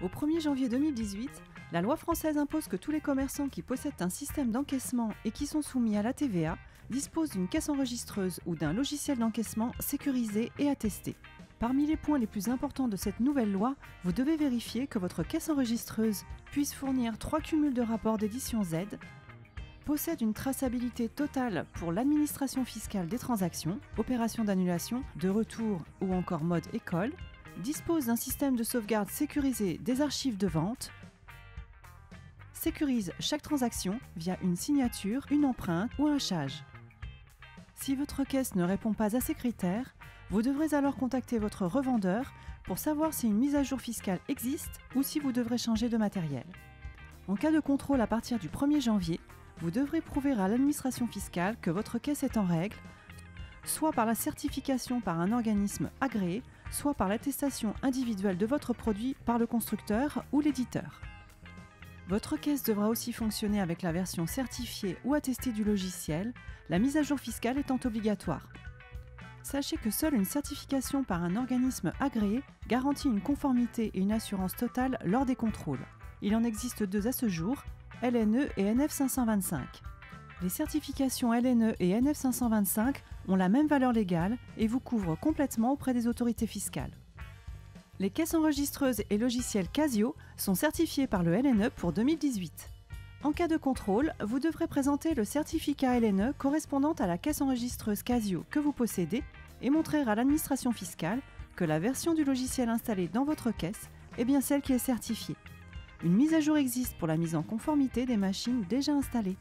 Au 1er janvier 2018, la loi française impose que tous les commerçants qui possèdent un système d'encaissement et qui sont soumis à la TVA disposent d'une caisse enregistreuse ou d'un logiciel d'encaissement sécurisé et attesté. Parmi les points les plus importants de cette nouvelle loi, vous devez vérifier que votre caisse enregistreuse puisse fournir 3 cumuls de rapports d'édition Z, possède une traçabilité totale pour l'administration fiscale des transactions, opérations d'annulation, de retour ou encore mode école, dispose d'un système de sauvegarde sécurisé des archives de vente, sécurise chaque transaction via une signature, une empreinte ou un hachage. Si votre caisse ne répond pas à ces critères, vous devrez alors contacter votre revendeur pour savoir si une mise à jour fiscale existe ou si vous devrez changer de matériel. En cas de contrôle à partir du 1er janvier, vous devrez prouver à l'administration fiscale que votre caisse est en règle, soit par la certification par un organisme agréé, soit par l'attestation individuelle de votre produit par le constructeur ou l'éditeur. Votre caisse devra aussi fonctionner avec la version certifiée ou attestée du logiciel, la mise à jour fiscale étant obligatoire. Sachez que seule une certification par un organisme agréé garantit une conformité et une assurance totale lors des contrôles. Il en existe 2 à ce jour, LNE et NF 525. Les certifications LNE et NF 525 ont la même valeur légale et vous couvrent complètement auprès des autorités fiscales. Les caisses enregistreuses et logiciels Casio sont certifiés par le LNE pour 2018. En cas de contrôle, vous devrez présenter le certificat LNE correspondant à la caisse enregistreuse Casio que vous possédez et montrer à l'administration fiscale que la version du logiciel installée dans votre caisse est bien celle qui est certifiée. Une mise à jour existe pour la mise en conformité des machines déjà installées.